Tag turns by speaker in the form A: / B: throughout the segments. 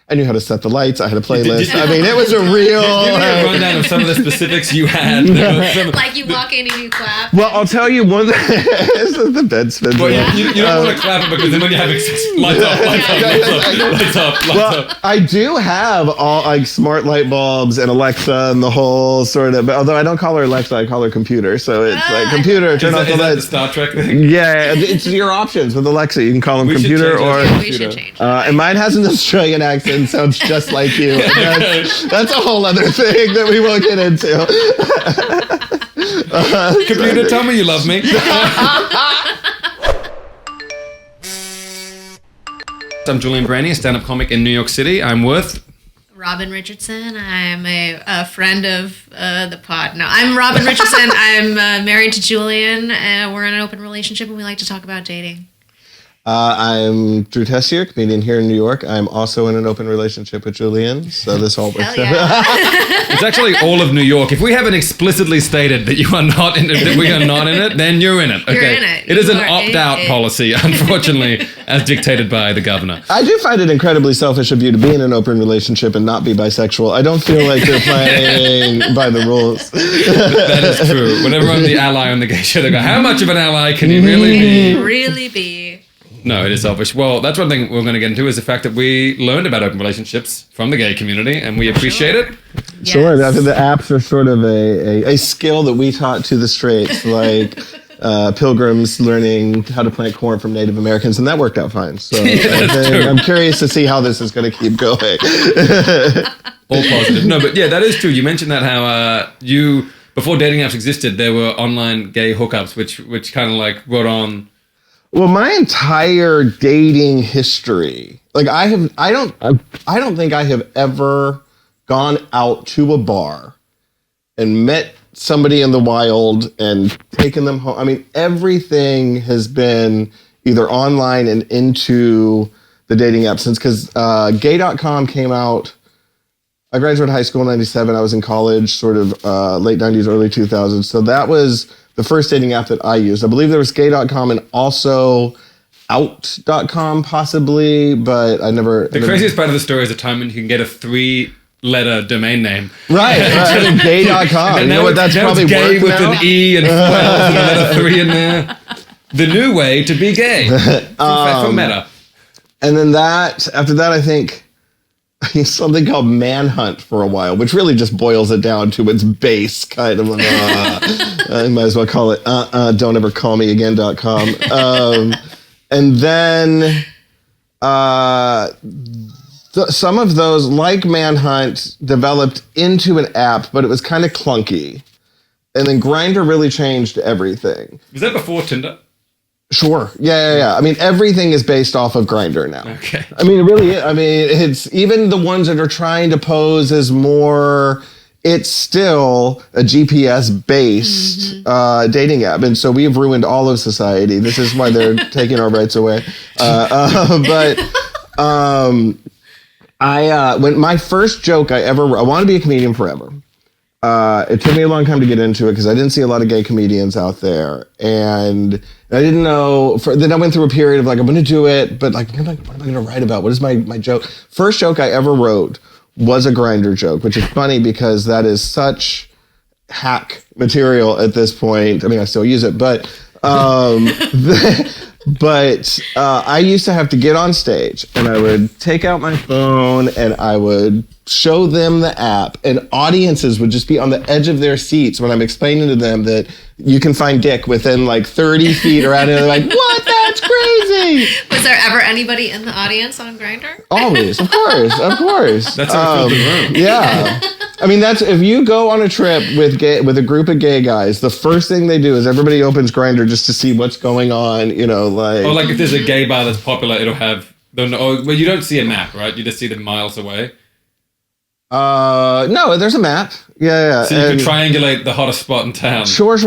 A: I knew how to set the lights. I had a playlist. I mean, it was a real...
B: Give me a rundown of some of the specifics you had.
C: Like you walk in and you clap.
A: Well, I'll tell you one thing. This is the bed spin.
B: Well, you don't want to clap it because then when you have lights off.
A: I do have all like smart light bulbs and Alexa and the whole sort of... Although I don't call her Alexa, I call her computer. So it's like, computer, turn off the lights.
B: Is that the Star Trek thing?
A: Yeah, it's your options with Alexa. You can call them computer or...
C: We should change.
A: And mine has an Australian accent. Sounds just like you. That's a whole other thing that we won't get into.
B: Computer, tell me you love me. I'm Julian Breheny, a stand-up comic in New York City. I'm with...
C: Robin Richardson. I'm a friend of the pod. No, I'm Robin Richardson. I'm married to Julian. We're in an open relationship and we like to talk about dating.
A: I'm Drew Tessier, comedian here in New York. I'm also in an open relationship with Julian, so this all works out.
B: It's actually all of New York. If we haven't explicitly stated that you are not in it, that we are not in it, then you're in it. Okay?
C: You're in it.
B: It is an opt-out policy, unfortunately, as dictated by the governor.
A: I do find it incredibly selfish of you to be in an open relationship and not be bisexual. I don't feel like you're playing by the rules.
B: That is true. Whenever I'm the ally on the gay show, they go, how much of an ally can you really be?
C: Really be.
B: No, it is selfish. Well, that's one thing we're going to get into is the fact that we learned about open relationships from the gay community, and we appreciate it.
C: Yes.
A: Sure. I think the apps are sort of a skill that we taught to the straights, like pilgrims learning how to plant corn from Native Americans, and that worked out fine. So I'm curious to see how this is going to keep going.
B: All positive. No, but yeah, that is true. You mentioned that how before dating apps existed, there were online gay hookups, which kind of like brought on...
A: Well, my entire dating history, like I don't think I have ever gone out to a bar and met somebody in the wild and taken them home. I mean, everything has been either online and into the dating apps since, because gay.com came out. I graduated high school in 97. I was in college sort of late 90s, early 2000s. So that was the first dating app that I used. I believe there was gay.com and also out.com possibly, but I never...
B: The craziest part of the story is the time when you can get a 3-letter domain name.
A: Right. Gay.com. You know what, that's probably
B: gay with
A: now?
B: an E and 12 and a letter 3 in there. The new way to be gay. From Meta.
A: And then after that, I think something called Manhunt for a while, which really just boils it down to its base kind of I might as well call it don't ever call me again.com. And then some of those, like Manhunt, developed into an app, but it was kind of clunky. And then Grindr really changed everything.
B: Was that before Tinder?
A: Sure. Yeah. I mean, everything is based off of Grindr now.
B: Okay.
A: I mean, it really is. I mean, it's even the ones that are trying to pose as more, it's still a GPS-based dating app. And so we have ruined all of society. This is why they're taking our rights away. When my first joke I want to be a comedian forever. It took me a long time to get into it because I didn't see a lot of gay comedians out there. And I didn't know, then I went through a period of like, I'm going to do it, but like, what am I going to write about? What is my joke? First joke I ever wrote was a Grindr joke, which is funny because that is such hack material at this point. I mean, I still use it, but I used to have to get on stage and I would take out my phone and I would show them the app, and audiences would just be on the edge of their seats when I'm explaining to them that you can find dick within like 30 feet around it. They're like, what? That's crazy.
C: Was there ever anybody in the audience on Grindr?
A: Always, of course.
B: That's how it filled the room.
A: Yeah. I mean, that's if you go on a trip with a group of gay guys, the first thing they do is everybody opens Grindr just to see what's going on, like...
B: Or like if there's a gay bar that's popular, it'll have... Well, you don't see a map, right? You just see them miles away.
A: No, there's a map. Yeah.
B: So you can triangulate the hottest spot in town.
A: Sure.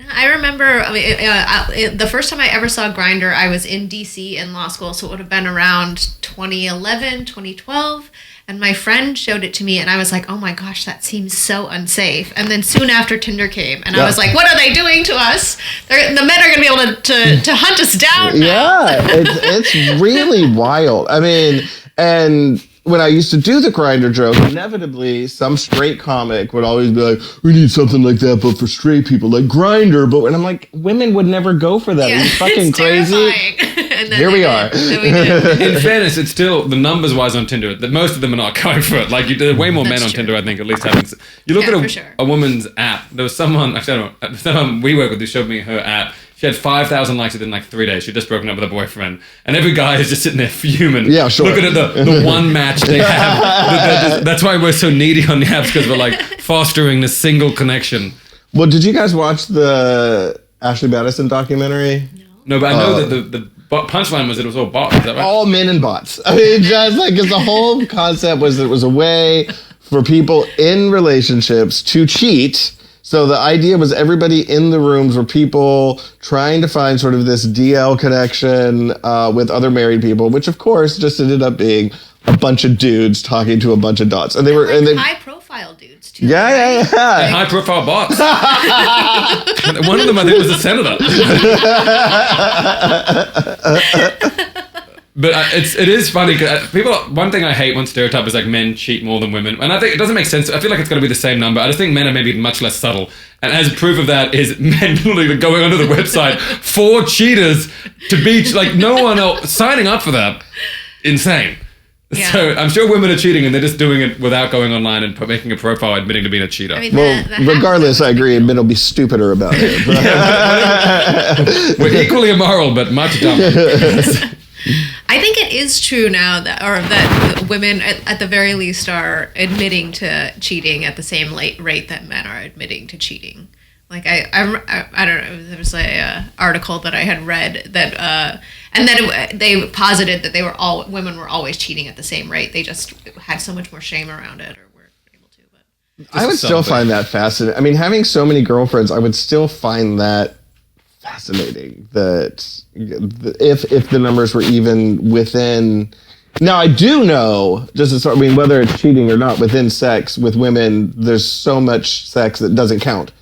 C: I remember, the first time I ever saw Grindr, I was in DC in law school, so it would have been around 2011, 2012. And my friend showed it to me, and I was like, oh my gosh, that seems so unsafe. And then soon after, Tinder came, and I was like, what are they doing to us? The men are going to be able to hunt us down now.
A: Yeah, it's really wild. I mean, and when I used to do the Grindr joke, inevitably some straight comic would always be like, we need something like that, but for straight people, like Grindr. But and I'm like, women would never go for that. Are you fucking crazy?
C: And then
A: Here we are.
B: In fairness, it's still, the numbers wise on Tinder, that most of them are not going for it. Like, there are way more men on Tinder, I think, at least having. You look at a woman's app. There was someone, actually, I don't know, someone we work with who showed me her app. She had 5,000 likes within like 3 days. She'd just broken up with her boyfriend. And every guy is just sitting there fuming.
A: Yeah, sure.
B: Looking at the one match they have. That's why we're so needy on the apps, because we're like fostering this single connection.
A: Well, did you guys watch the Ashley Madison documentary?
B: No, but I know that the punchline was that it was all bots. Is that right?
A: All men and bots. I mean, just like, because the whole concept was that it was a way for people in relationships to cheat. So the idea was everybody in the rooms were people trying to find sort of this DL connection with other married people, which of course just ended up being a bunch of dudes talking to a bunch of dots, and they were
C: high profile dudes too.
A: Yeah.
B: High profile bots. One of them I think was a senator. But it is funny because people. One thing I hate, one stereotype is like men cheat more than women, and I think it doesn't make sense. I feel like it's going to be the same number. I just think men are maybe much less subtle, and as proof of that is men literally going onto the website for cheaters to be like no one else signing up for that. Insane.
C: Yeah.
B: So I'm sure women are cheating, and they're just doing it without going online and making a profile admitting to being a cheater.
C: I mean,
A: Well, regardless, I agree. Men will be stupider about it.
B: We're equally immoral, but much dumber.
C: I think it is true now that women, at the very least, are admitting to cheating at the same rate that men are admitting to cheating. Like I don't know. There was a article that I had read that, and then they posited that women were always cheating at the same rate. They just had so much more shame around it, or weren't able to. But
A: I would still find that fascinating. I mean, having so many girlfriends, I would still find that fascinating. That if the numbers were even within. Now, I do know, whether it's cheating or not, within sex with women, there's so much sex that doesn't count.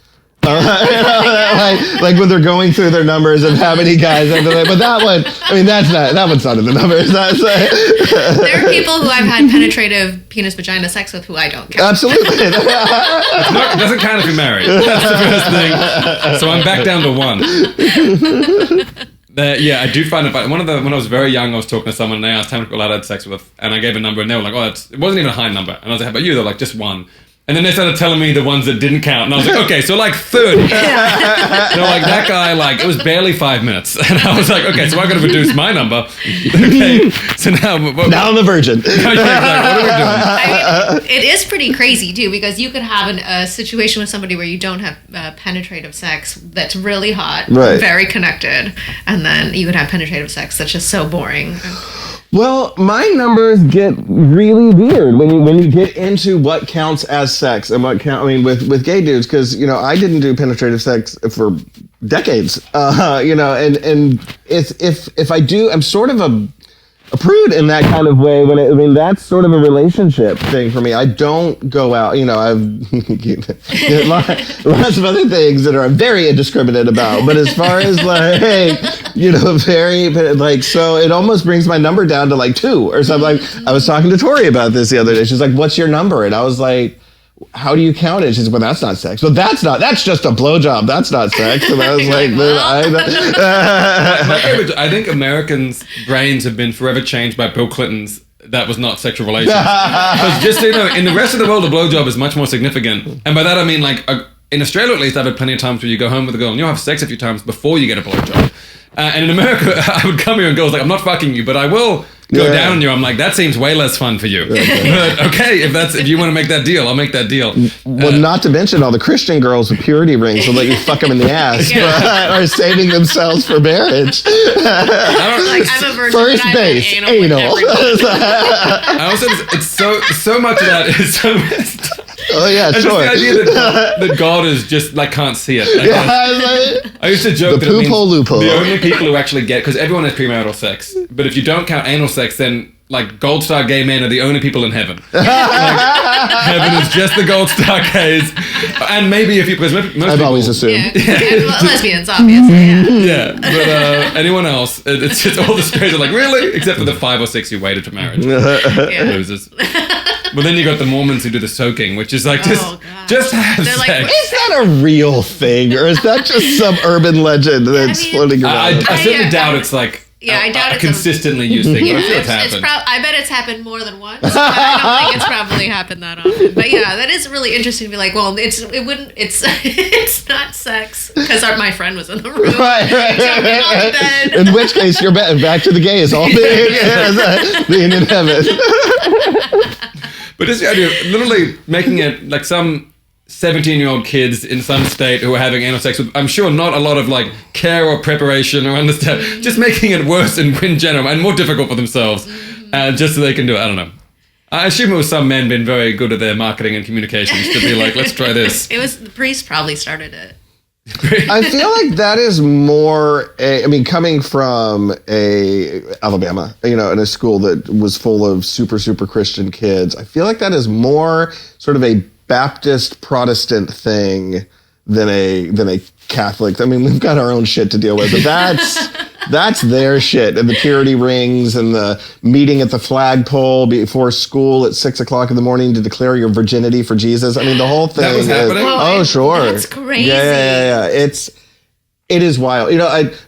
A: Like when they're going through their numbers of how many guys, but that one, I mean, that one's not in the numbers.
C: There are people who I've had penetrative penis vagina sex with who I don't count.
A: Absolutely.
B: It doesn't count if you're married. That's the first thing. So I'm back down to one. Yeah, I do find it funny. When I was very young, I was talking to someone and they asked how many people I'd had sex with, and I gave a number, and they were like, "Oh, it wasn't even a high number." And I was like, "How about you?" They're like, "Just one." And then they started telling me the ones that didn't count, and I was like, "Okay, so like 30." They're like, "That guy, like, it was barely 5 minutes," and I was like, "Okay, so I got to reduce my number." Okay, so now
A: I'm a virgin.
B: Yeah, exactly. What are we doing?
C: I mean, it is pretty crazy too, because you could have a situation with somebody where you don't have penetrative sex that's really hot,
A: right,
C: very connected, and then you could have penetrative sex that's just so boring.
A: Well, my numbers get really weird when you get into what counts as sex and with gay dudes, because I didn't do penetrative sex for decades, and if I do, I'm sort of a prude in that kind of way. That's sort of a relationship thing for me. I don't go out. I've lots of other things that I'm very indiscriminate about. But as far as so it almost brings my number down to like 2 or something. Like I was talking to Tori about this the other day. She's like, "What's your number?" And I was like, "How do you count it?" She said, "Well, that's not sex." Well, that's just a blowjob. That's not sex. And I was like,
B: I think Americans' brains have been forever changed by Bill Clinton's "that was not sexual relations." Because just so you know, in the rest of the world, a blowjob is much more significant. And by that I mean, like, in Australia at least, I've had plenty of times where you go home with a girl and you'll have sex a few times before you get a blowjob. And in America, I would come here and girls like, "I'm not fucking you, but I will go down on you." I'm like, "That seems way less fun for you." But okay, if you want to make that deal, I'll make that deal.
A: Well, not to mention all the Christian girls with purity rings will let you fuck them in the ass, are saving themselves for marriage.
C: I'm a virgin.
A: First base, anal.
B: I also, it's so much of that is so messed up.
A: Oh yeah,
B: and
A: sure.
B: Just the idea that God is just like can't see it. Like, I used to joke
A: the
B: that it means
A: loophole.
B: The only people who actually get, because everyone has premarital sex, but if you don't count anal sex, then like Gold Star gay men are the only people in heaven. Like, heaven is just the Gold Star gays, and maybe if you because most
A: I've
B: people,
A: always assumed.
C: Yeah. Lesbians, obviously. Yeah.
B: yeah, but anyone else, it's just all the straights are like really, except for the 5 or 6 who waited for marriage.
C: Yeah.
B: Losers. But then you got the Mormons who do the soaking, which is like just have
C: They're like,
B: sex.
A: Is that a real thing, or is that just some urban legend that's floating around?
B: I certainly doubt it's like
C: I doubt
B: a
C: it's
B: consistently used thing. But I'm sure it's happened.
C: I bet it's happened more than once. But I don't think it's probably happened that often. But yeah, that is really interesting to be like, well, it's not sex because my friend was in the room.
A: Right.
C: Jumping on the bed.
A: In which case, you're back to the gays all being in heaven.
B: But just the idea of literally making it like some 17-year-old kids in some state who are having anal sex with, I'm sure not a lot of like care or preparation or understand, just making it worse in general and more difficult for themselves, just so they can do it. I don't know. I assume it was some men being very good at their marketing and communications to be like, let's try this.
C: It was the priest probably started it.
A: I feel like that is more, coming from Alabama, in a school that was full of super, super Christian kids, I feel like that is more sort of a Baptist Protestant thing than a Catholic. I mean, we've got our own shit to deal with, but that's their shit. And the purity rings and the meeting at the flagpole before school at 6 o'clock in the morning to declare your virginity for Jesus. I mean, the whole thing.
B: That was happening?
A: Oh, sure.
C: That's crazy.
A: Yeah. It is wild.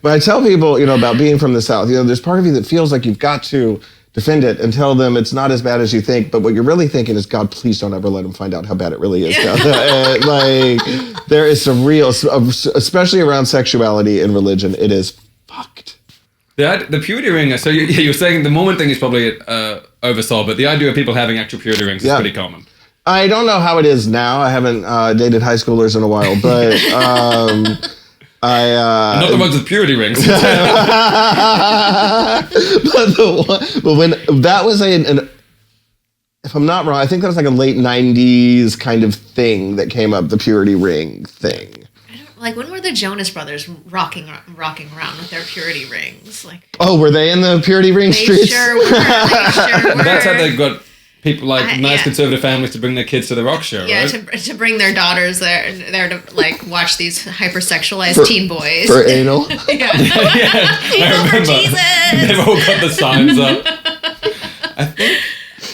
A: When I tell people, about being from the South, there's part of you that feels like you've got to defend it and tell them it's not as bad as you think, but what you're really thinking is, God, please don't ever let them find out how bad it really is. Like, there is some real, especially around sexuality and religion, it is fucked.
B: The purity ring, so you're saying the Mormon thing is probably oversold, but the idea of people having actual purity rings is pretty common.
A: I don't know how it is now. I haven't dated high schoolers in a while, but
B: not the ones with purity rings.
A: but when that was if I'm not wrong, I think that was like a late 90s kind of thing that came up, the purity ring thing.
C: Like, when were the Jonas Brothers rocking around with their purity rings? Like,
A: oh, were they in the purity ring streets?
C: Sure were. They sure were.
B: That's how they got people like nice conservative families to bring their kids to the rock show,
C: yeah,
B: right?
C: to bring their daughters there to like watch these hypersexualized teen boys
A: for anal.
C: Yeah.
B: I remember.
C: Jesus.
B: They've all got the signs up. I think.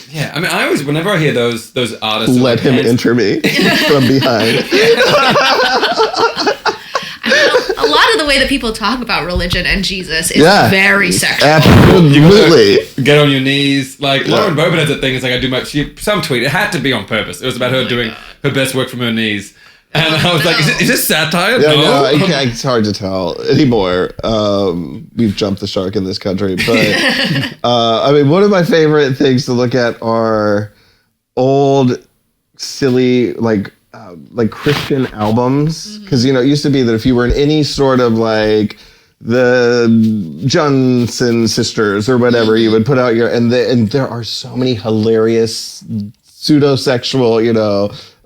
B: Yeah, I mean, I always, whenever I hear those artists,
A: let him enter me from behind.
C: A lot of the way that people talk about religion and Jesus is very sexual.
A: Absolutely.
B: Get on your knees. Like, Lauren Boebert has a thing. It's like, I do some tweet. It had to be on purpose. It was about her doing her best work from her knees. And I was like, is this satire?
A: Yeah, no, it's hard to tell anymore. We've jumped the shark in this country. But, one of my favorite things to look at are old, silly, like Christian albums. Because, it used to be that if you were in any sort of like the Johnson sisters or whatever, you would put out and there are so many hilarious pseudo-sexual,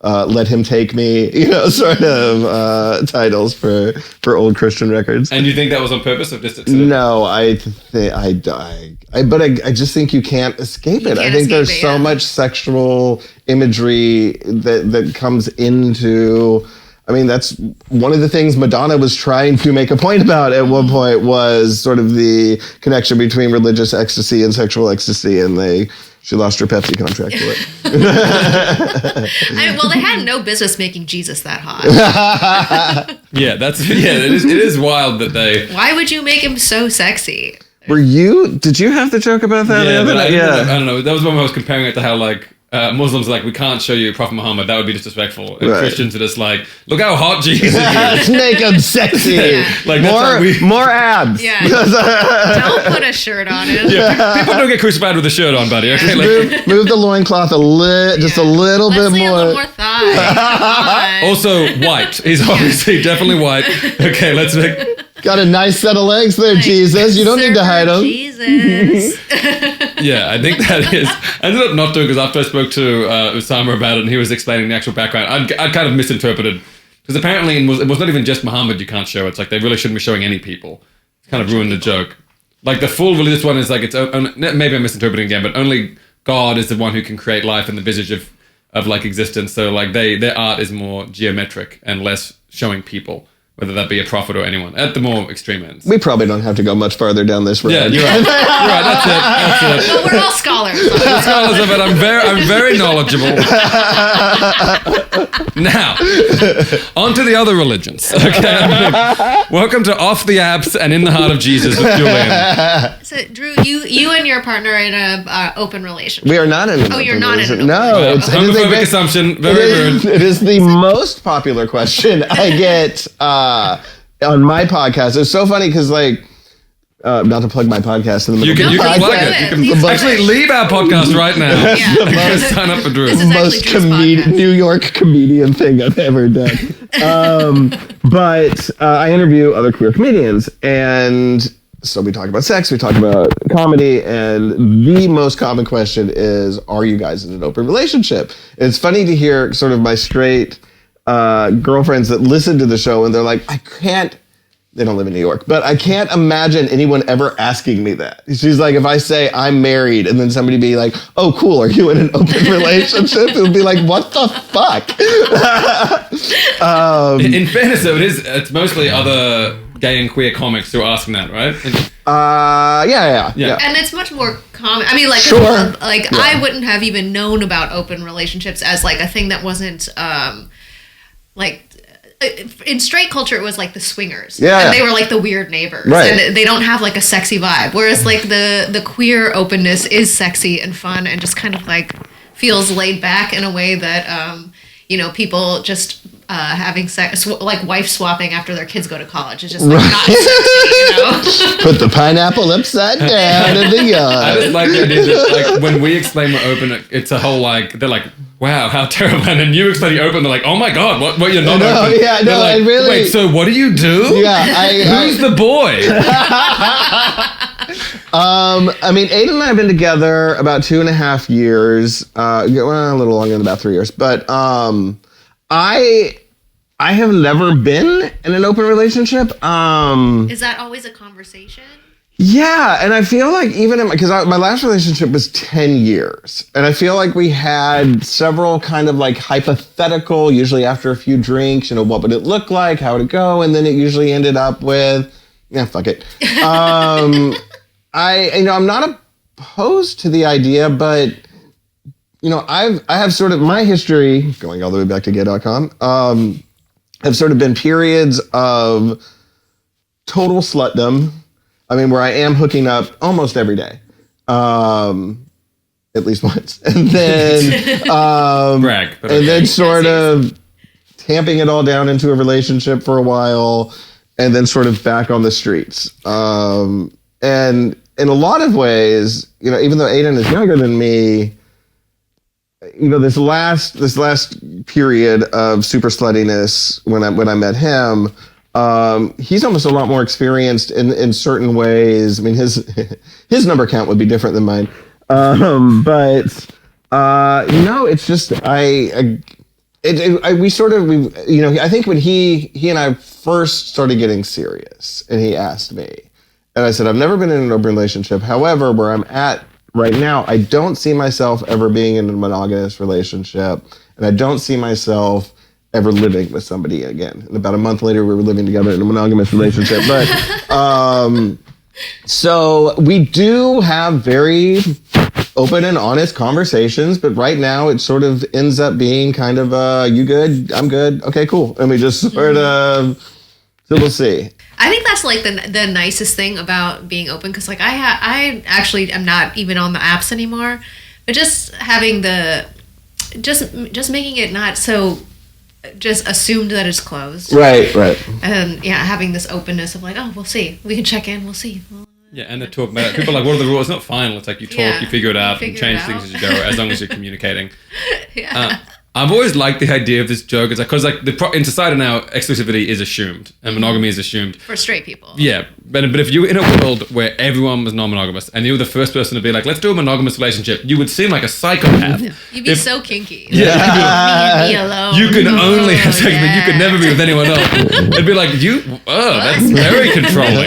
A: let him take me, sort of titles for old Christian records.
B: And you think that was on purpose or just
A: No, I just think you can't escape it. I think there's so much sexual imagery that comes into. I mean, that's one of the things Madonna was trying to make a point about at one point, was sort of the connection between religious ecstasy and sexual ecstasy, and she lost her Pepsi contract for it.
C: Well, they had no business making Jesus that hot.
B: It is wild that they.
C: Why would you make him so sexy?
A: Did you have the joke about that?
B: I don't know. That was when I was comparing it to how like Muslims are like, we can't show you Prophet Muhammad, that would be disrespectful. And Christians are just like, look how hot Jesus is.
A: Make him sexy.
B: Like,
A: more abs.
C: Yeah. Don't put a shirt on him.
B: Yeah. People don't get crucified with a shirt on, buddy. Okay,
A: move the loincloth just a little bit more.
C: A little more thigh.
B: Also, white. He's obviously definitely white. Okay, let's make.
A: Got a nice set of legs there, Jesus. You don't need to hide them.
C: Jesus.
B: Yeah, I think that is. I ended up not doing, because after I spoke to Osama about it and he was explaining the actual background, I'd kind of misinterpreted. Because apparently it was not even just Muhammad you can't show. It's like they really shouldn't be showing any people. It's kind of ruined the joke. Like the full religious one is like its own, maybe I'm misinterpreting again, but only God is the one who can create life and the visage of like existence. So like their art is more geometric and less showing people, whether that be a prophet or anyone, at the more extreme ends.
A: We probably don't have to go much farther down this road.
B: Yeah, you're right. You're right. That's it.
C: But we're all scholars.
B: We're scholars of it. I'm very knowledgeable. Now, on to the other religions. Okay. Welcome to Off the Apps and In the Heart of Jesus with Julian.
C: So, Drew, you and your partner are in a open relationship.
A: We are not in an
C: Oh,
A: open
C: you're not in an
A: relationship. No, it's
B: homophobic assumption. Very rude.
A: It is the most popular question I get on my podcast. It's so funny because, like, not to plug my podcast in the middle
B: You
A: of the
B: can plug
A: podcast.
B: it. You can actually leave our podcast right now.
C: Yeah.
B: Sign up for Drew.
C: This is actually
A: Most
C: Drew's podcast.
A: New York comedian thing I've ever done. But I interview other queer comedians, and so we talk about sex, we talk about comedy, and the most common question is, are you guys in an open relationship? It's funny to hear sort of my straight girlfriends that listen to the show, and they're like, they don't live in New York, but I can't imagine anyone ever asking me that. She's like, if I say I'm married and then somebody be like, oh, cool, are you in an open relationship? It would be like, what the fuck?
B: In fairness, though, it's mostly other gay and queer comics who are asking that, right?
A: Yeah.
C: And it's much more common. I mean, like,
A: Sure.
C: I wouldn't have even known about open relationships as like a thing that wasn't like. In straight culture, it was like the swingers.
A: Yeah.
C: And they were like the weird neighbors.
A: Right.
C: And they don't have like a sexy vibe. Whereas like the queer openness is sexy and fun and just kind of like feels laid back in a way that, people just having sex, like wife swapping after their kids go to college is just like not sexy,
A: Put the pineapple upside down in the yard.
B: I just like the idea that, like, when we explain we're open, it's a whole, like, they're like, wow, how terrible. And then you explain you're open, they're like, oh my God, what you're not open.
A: Yeah, no,
B: like,
A: I really...
B: Wait, so what do you do?
A: Yeah,
B: Who's the boy?
A: I mean, Aiden and I have been together about 2.5 years, a little longer than about 3 years, but I have never been in an open relationship.
C: Is that always a conversation?
A: Yeah, and I feel like even because my last relationship was 10 years, and I feel like we had several kind of like hypothetical, usually after a few drinks, what would it look like, how would it go, and then it usually ended up with, fuck it. I'm not opposed to the idea, but I have sort of my history going all the way back to gay.com. Have sort of been periods of total slutdom. I mean, where I am hooking up almost every day, at least once, and then
B: Brag, but
A: and then sort of tamping it all down into a relationship for a while, and then sort of back on the streets. And in a lot of ways, even though Aiden is younger than me, this last period of super sluttiness when I met him. He's almost a lot more experienced in certain ways. I mean, his number count would be different than mine. But it's just I think when he and I first started getting serious, and he asked me, and I said, I've never been in an open relationship. However, where I'm at right now, I don't see myself ever being in a monogamous relationship, and I don't see myself ever living with somebody again. And about a month later, we were living together in a monogamous relationship. But so we do have very open and honest conversations, but right now it sort of ends up being kind of you good? I'm good. Okay, cool. And we just sort of, so we'll see.
C: I think that's like the nicest thing about being open, because like I actually am not even on the apps anymore, but just having just making it not so just assumed that it's closed.
A: Right.
C: And having this openness of like, oh, we'll see. We can check in. We'll see.
B: Yeah, and they talk about it. People are like, what are the rules? It's not final. It's like you talk, you figure it out, and
C: Figure
B: change
C: it
B: things
C: out.
B: as you go, as long as you're communicating.
C: Yeah.
B: I've always liked the idea of this joke, because in society now, exclusivity is assumed and monogamy is assumed.
C: For straight people.
B: Yeah, but if you were in a world where everyone was non-monogamous and you were the first person to be like, let's do a monogamous relationship, you would seem like a psychopath.
C: You'd be so kinky.
B: Yeah.
C: Me alone.
B: You could only have sex, but you could never be with anyone else. It'd be like, that's very controlling.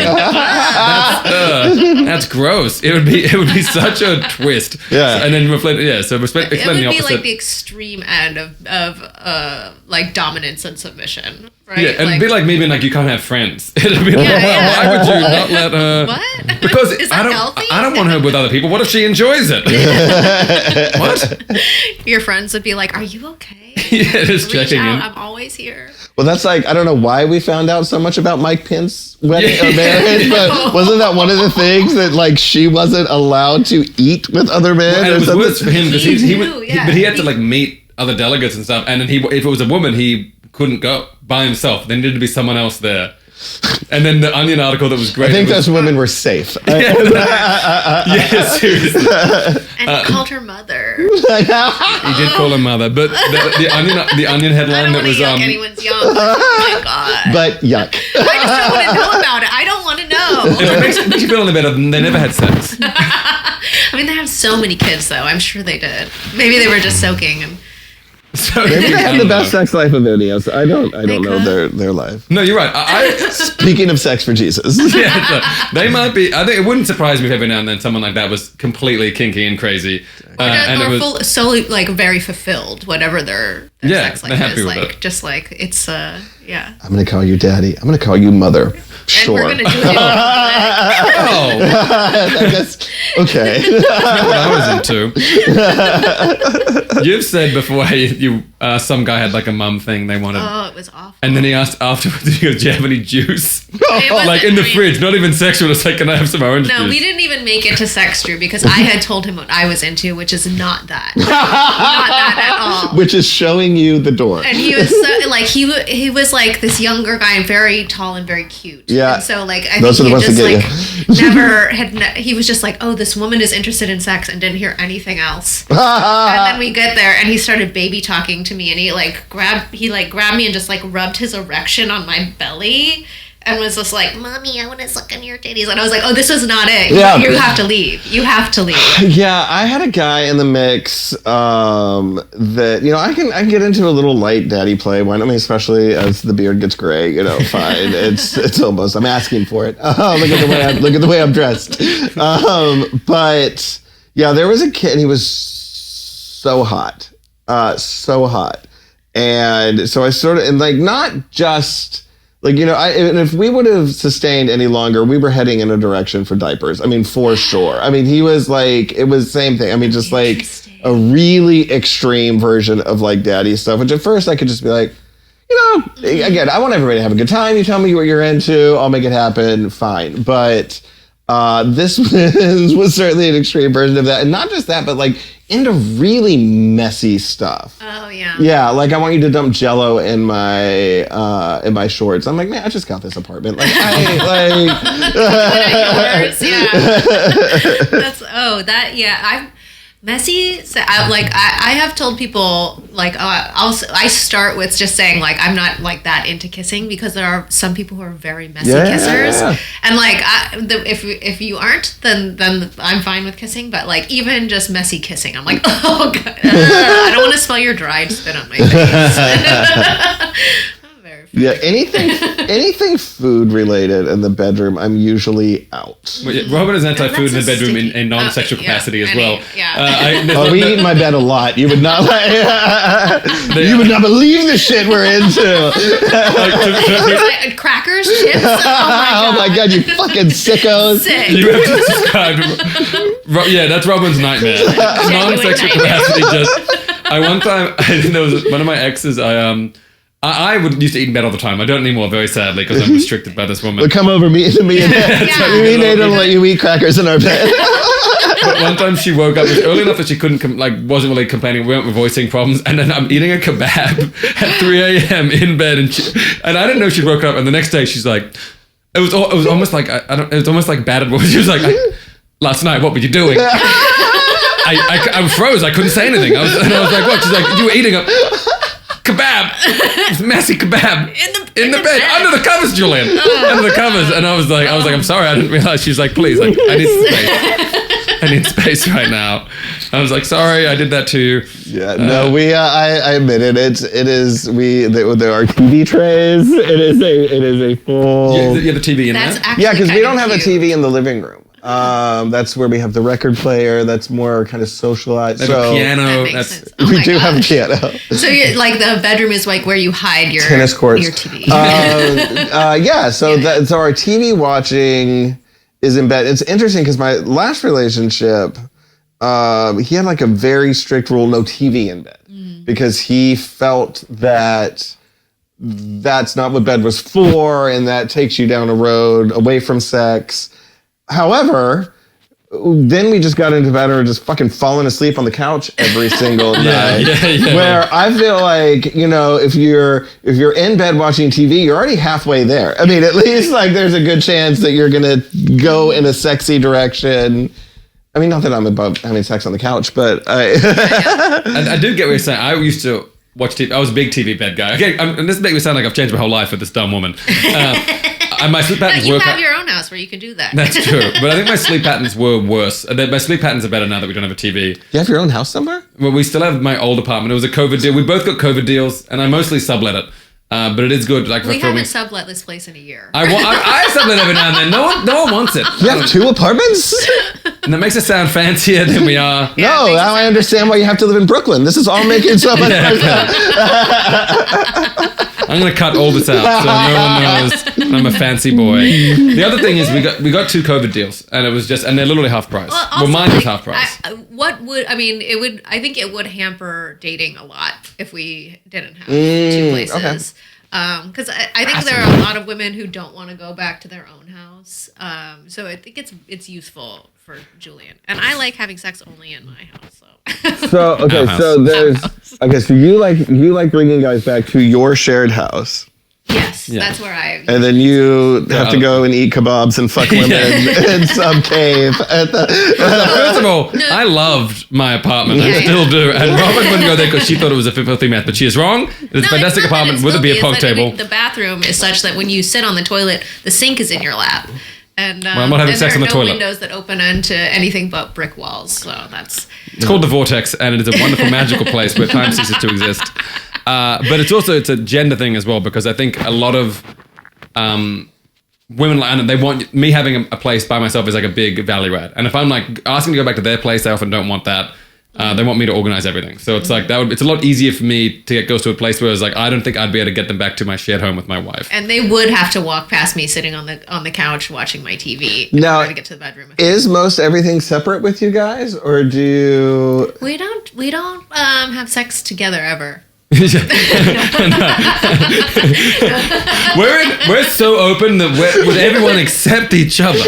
B: That's gross. It would be such a twist.
A: Yeah.
B: And then explain
C: It
B: the
C: would be
B: opposite.
C: like the extreme end of like dominance and submission, right?
B: Yeah, and it'd be like me being like, you can't have friends. It'd be like,
C: yeah.
B: why would you not let her?
C: What?
B: Because
C: Is that healthy?
B: I don't want her with other people. What if she enjoys it? What?
C: Your friends would be like, "Are you okay?
B: Yeah, just
C: Reach
B: checking
C: out.
B: in.
C: I'm always here."
A: Well, that's like, I don't know why we found out so much about Mike Pence's wedding or marriage, but wasn't that one of the things that like she wasn't allowed to eat with other men?
B: And
A: or
B: it was
A: something?
B: worse for him because
C: He knew,
B: but he had to like meet other delegates and stuff. And then if it was a woman, he couldn't go by himself. There needed to be someone else there. And then the Onion article that was great.
A: I think
B: was,
A: those women were safe.
B: yeah, seriously.
C: And he called her mother.
B: He did call her mother, but the Onion
C: I
B: headline
C: don't
B: that
C: want to
B: was
C: yuck anyone's young. Oh my god!
A: But yuck.
C: I just don't want to know about it. I don't want to know.
B: It makes you feel any better than they never had sex.
C: I mean, they have so many kids, though. I'm sure they did. Maybe they were just soaking. And
B: So,
A: Maybe they have the best sex life of any of us. I don't know
C: could.
A: their life.
B: No, you're right.
A: Speaking of sex for Jesus.
B: Yeah, so they might be. I think it wouldn't surprise me if every now and then someone like that was completely kinky and crazy, and it was
C: so like very fulfilled, whatever their
B: Yeah,
C: sex
B: they're
C: life
B: happy
C: is.
B: with
C: Like
B: it.
C: just like it's yeah.
A: I'm going to call you daddy. I'm going to call you mother.
C: And
A: Sure.
C: we're gonna do it.
B: oh,
A: I guess, okay.
B: what I was into. You've said before you some guy had like a mum thing they wanted,
C: Oh, it was awful.
B: and then he asked afterwards, he goes, "Do you have any juice?"
C: It wasn't
B: Like in the
C: really-
B: fridge, not even sexual. It's like, "Can I have some orange
C: No,
B: juice?"
C: we didn't even make it to sex, Drew, because I had told him what I was into, which is not that. Not that at all.
A: Which is showing you the door.
C: And he was so, like he was like this younger guy and very tall and very cute.
A: Yeah.
C: And so like I
A: Those
C: think
A: are
C: he
A: the ones
C: just
A: that get
C: like never had. He was just like, oh, this woman is interested in sex, and didn't hear anything else. And then we get there, and he started baby talking to me, and he grabbed me and just like rubbed his erection on my belly. And was just like, "Mommy, I want to suck on your titties." And I was like, "Oh, this is not it.
A: Yeah.
C: You have to leave. You have to leave."
A: Yeah, I had a guy in the mix that, you know, I can get into a little light daddy play when, I mean, especially as the beard gets gray, you know, fine. It's almost, I'm asking for it. Look at the way I'm dressed. But yeah, there was a kid, he was so hot. And so I sort of, and like, not just, like, you know, and if we would have sustained any longer, we were heading in a direction for diapers. I mean, for sure. I mean, he was like, it was the same thing. I mean, just like a really extreme version of like daddy stuff, which at first I could just be like, you know, again, I want everybody to have a good time. You tell me what you're into, I'll make it happen. Fine. But this was certainly an extreme version of that. And not just that, but like into really messy stuff.
C: Oh yeah.
A: Yeah, like I want you to dump Jello in my shorts. I'm like, man, I just got this apartment. Like,
C: Yours, yeah. I'm messy. So I have told people like I start with just saying like I'm not like that into kissing because there are some people who are very messy kissers, and like if you aren't, then I'm fine with kissing. But like even just messy kissing, I'm like, oh god, I don't want to smell your dried spit on my face.
A: Yeah, anything food related in the bedroom, I'm usually out.
B: Well, yeah, Robert is anti-food in the
C: That's a
B: bedroom
C: sticky-
B: in non-sexual capacity as well.
C: Yeah.
A: We eat in my bed a lot. You would not you would not believe the shit we're into.
C: Crackers, chips.
A: Oh my god, you fucking sickos.
C: Sick.
B: You have to describe. Yeah, that's Robin's nightmare. Non-sexual capacity. One time, there was one of my exes. I would used to eat in bed all the time. I don't anymore, very sadly, because I'm restricted by this woman.
A: But come over me in bed. We need to let you eat crackers in our bed.
B: But one time she woke up, it was early enough that she couldn't, wasn't really complaining, we weren't voicing problems, and then I'm eating a kebab at 3 a.m. in bed, and I didn't know she'd woke up, and the next day she's like, it was almost like, it was almost like battered voice. She was like, last night, what were you doing? I froze, I couldn't say anything. I was like, what? She's like, you were eating a kebab. It's messy kebab.
C: In the bed.
B: Under the covers, Julian. Under the covers. And I was like, I'm sorry, I didn't realize. She's like, please, like, I need space. I need space right now. I was like, sorry, I did that to you.
A: Yeah, no, I admit it. There are TV trays. It is a full.
B: You have the TV in
C: That's
B: there?
C: actually
A: Yeah, because we
C: kind
A: don't
C: of
A: have a
C: cute.
A: TV in the living room. That's where we have the record player. That's more kind of socialized.
B: They have a piano.
C: That makes
B: That's
C: sense. Oh
A: We
C: my
A: do have a
C: gosh.
A: piano.
C: So like the bedroom is like where you hide your
A: Tennis courts.
C: your TV.
A: Yeah, so our TV watching is in bed. It's interesting because my last relationship, he had like a very strict rule: no TV in bed, because he felt that that's not what bed was for, and that takes you down a road away from sex. However, then we just got into bed and were just fucking falling asleep on the couch every single night.
B: Yeah.
A: Where I feel like, you know, if you're in bed watching TV, you're already halfway there. I mean, at least like there's a good chance that you're gonna go in a sexy direction. I mean, not that I'm above having sex on the couch, but
B: I do get what you're saying. I used to watch TV. I was a big TV bed guy. Okay, and this makes me sound like I've changed my whole life with this dumb woman. And my sleep patterns
C: you
B: work.
C: have your own house where you can do that.
B: That's true, but I think my sleep patterns were worse. My sleep patterns are better now that we don't have a TV.
A: you have your own house somewhere?
B: Well, we still have my old apartment. It was a COVID deal. We both got COVID deals, and I mostly sublet it. But it is good. Like for
C: We
B: filming.
C: haven't sublet this place in a year.
B: I sublet every now and then. No one wants it.
A: You have 2 apartments?
B: And that makes us sound fancier than we are.
C: Yeah,
A: No,
C: it makes
A: now I
C: sense.
A: understand why you have to live in Brooklyn. This is all making so much more sense.
B: I'm gonna cut all this out so no one knows I'm a fancy boy. The other thing is we got 2 COVID deals, and it was just, and they're literally half price. Well,
C: Also,
B: mine was
C: like,
B: half price.
C: I think it would hamper dating a lot if we didn't have 2 places.
A: okay.
C: Because I think there are a lot of women who don't want to go back to their own house. So I think it's useful for Julian, and I like having sex only in my house. So
A: So okay,
B: House.
A: so so you like bringing guys back to your shared house,
C: yes,
B: Yeah.
C: that's where I.
A: and then you have to go and eat kebabs and fuck women in some cave at the.
B: First of all, I loved my apartment. I
C: Yeah,
B: still
C: yeah.
B: do. And Robin wouldn't go there because she thought it was a filthy mess, but she is wrong. It's a fantastic
C: not that
B: apartment
C: it's
B: with a beer
C: filthy,
B: pong
C: it's that,
B: table.
C: the bathroom is such that when you sit on the toilet, the sink is in your lap. And,
B: I'm not having
C: and
B: sex
C: there
B: on the
C: are
B: toilet.
C: no windows that open onto anything but brick walls. So that's
B: It's called the Vortex, and it is a wonderful, magical place where time ceases to exist. But it's a gender thing as well, because I think a lot of women, and they want me having a place by myself is like a big value add. And if I'm like asking to go back to their place, I often don't want that. They want me to organize everything. So it's like it's a lot easier for me to get girls to a place where it's like I don't think I'd be able to get them back to my shared home with my wife.
C: and they would have to walk past me sitting on the couch watching my TV
A: Now,
C: in order to get to the bedroom.
A: Is most everything separate with you guys, or do you?
C: We don't have sex together ever.
B: We're so open that would everyone accept each other.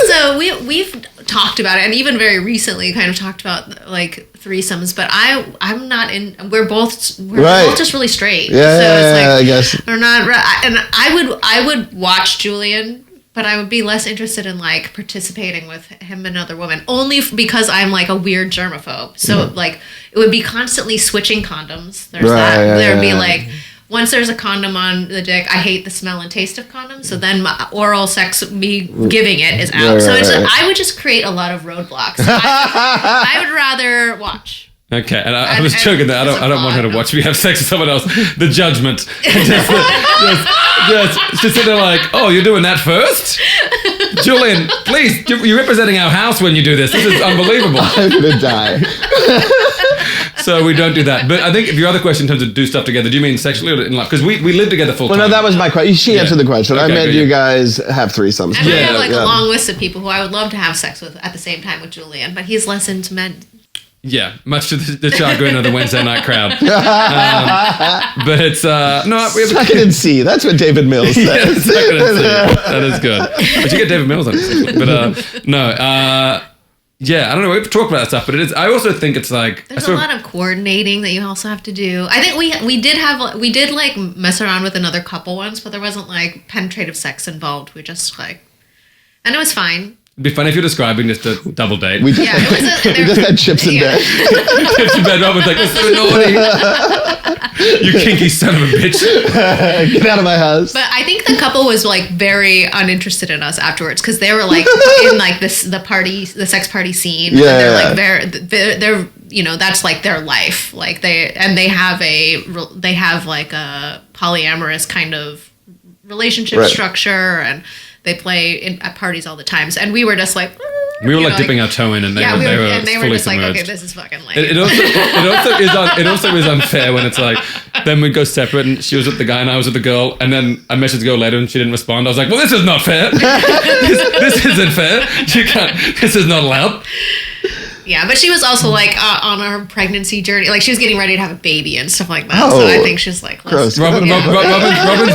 C: So we've talked about it, and even very recently kind of talked about like threesomes, but I'm not in. We're both
A: Right.
C: just really straight.
A: Yeah, I guess.
C: we're not. And I would watch Julian, but I would be less interested in like participating with him and another woman, only because I'm like a weird germaphobe. So like it would be constantly switching condoms. There's that.
A: Right,
C: There'd be
A: yeah.
C: like. Once there's a condom on the dick, I hate the smell and taste of condoms. So then my oral sex, me giving it, is out.
A: Right,
C: So
A: right.
C: I would just create a lot of roadblocks. I would rather watch.
B: Okay, and I
C: And-
B: was joking that
C: and
B: I don't want her to
C: it's a
B: watch me have sex with someone else. The judgment. Just sit there like, oh, you're doing that first? Julian, please, you're representing our house when you do this. This is unbelievable.
A: I'm gonna die.
B: So we don't do that. But I think if your other question in terms of do stuff together, do you mean sexually or in life? Because we live together full time.
A: Well, no, that was my question. She answered the question. I
B: Okay,
A: meant
B: good,
A: you
B: yeah.
A: guys have threesomes.
C: And I
B: Yeah,
C: have like
A: yeah.
C: a long list of people who I would love to have sex with at the same time with Julian, but he's less into men.
B: Yeah, much to the chagrin of the Wednesday night crowd. But it's, no, we have
A: Suck it and see. That's what David Mills
B: Yeah,
A: says.
B: suck it and see. That is good. But you get David Mills on it. But no, yeah, I don't know. We've talked about that stuff, but it is. I also think it's like
C: There's a lot of coordinating that you also have to do. I think we did like mess around with another couple once, but there wasn't like penetrative sex involved. We just like, and it was fine.
B: It'd be funny if you're describing just a double date.
A: We just, we just had chips in bed.
B: Chips in bed. Robin's like, that's so naughty. You kinky son of a bitch.
A: Get out of my house.
C: But I think the couple was like very uninterested in us afterwards because they were like in like the sex party scene.
A: Yeah,
C: and they're you know, that's like their life. Like they have like a polyamorous kind of relationship structure, and they play at parties all the time. And we were just like,
B: we were like dipping our toe in, and they were
C: just
B: submerged.
C: like, okay, this is fucking lame.
B: It also is unfair when it's like, then we'd go separate, and she was with the guy and I was with the girl, and then I messaged the girl later and she didn't respond. I was like, well, this is not fair. this isn't fair. This is not allowed.
C: Yeah, but she was also like on her pregnancy journey. Like she was getting ready to have a baby and stuff like that.
A: Oh,
C: so I think she's like,
A: gross.
B: Robin's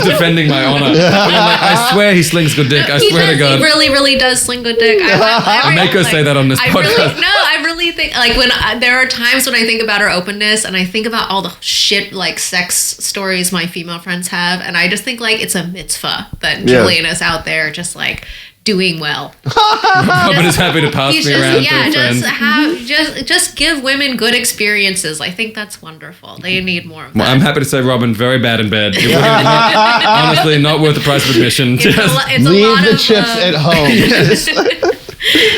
B: defending my honor. I'm like, I swear he slings good dick. I swear to God.
C: He really, really does sling good dick.
B: I make her say that on this podcast.
C: I really think like when there are times when I think about her openness and I think about all the shit like sex stories my female friends have, and I just think like it's a mitzvah that Julian is out there just like doing well.
B: Robin is happy to pass me around to friends.
C: Just give women good experiences. I think that's wonderful. They need more of that.
B: Well, I'm happy to say, Robin, very bad in bed. Honestly, not worth the price of admission.
A: Leave the chips at home.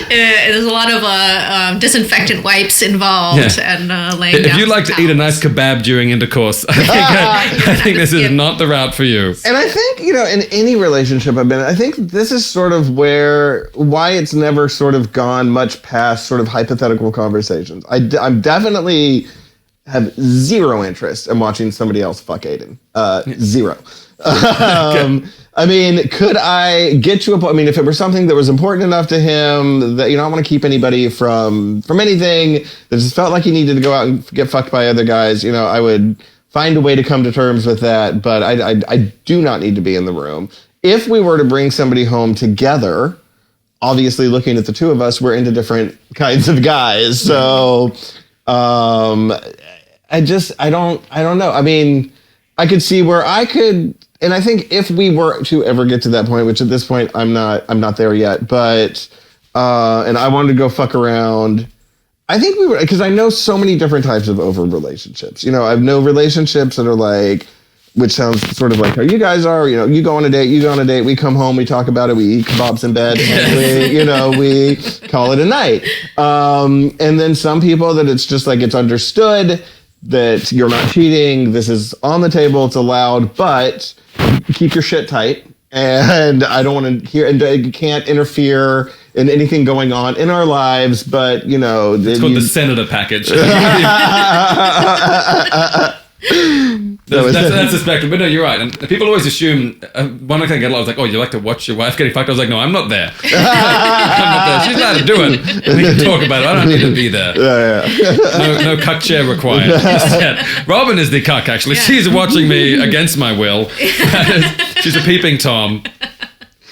C: There's a lot of disinfectant wipes involved and laying down.
B: If you like to eat a nice kebab during intercourse, I think this is not the route for you.
A: And I think, you know, in any relationship I've been in, I think this is sort of why it's never sort of gone much past sort of hypothetical conversations. I'm definitely have zero interest in watching somebody else fuck Aiden. Zero. I mean, could I get to a point? I mean, if it were something that was important enough to him that, you know, I don't want to keep anybody from anything that just felt like he needed to go out and get fucked by other guys, you know, I would find a way to come to terms with that. But I do not need to be in the room. If we were to bring somebody home together, obviously looking at the two of us, we're into different kinds of guys. So, I don't know. I mean, I could see where I could. And I think if we were to ever get to that point, which at this point I'm not there yet, but and I wanted to go fuck around, I think we would, because I know so many different types of over relationships. You know, I know relationships that are like, which sounds sort of like how you guys are. You know, you go on a date, we come home, we talk about it, we eat kebabs in bed, and we call it a night. And then some people that it's just like it's understood that you're not cheating. This is on the table. It's allowed, but keep your shit tight. And I don't want to hear, and you can't interfere in anything going on in our lives. But, you know,
B: it's called the senator package. That's a spectrum, but no, you're right. And people always assume, one I get a lot was like, oh, you like to watch your wife getting fucked? I was like, no, I'm not there. I'm not there. She's allowed to do it. We can talk about it. I don't need to be there. No cuck chair required. Robin is the cuck, actually. Yeah. She's watching me against my will. She's a peeping Tom.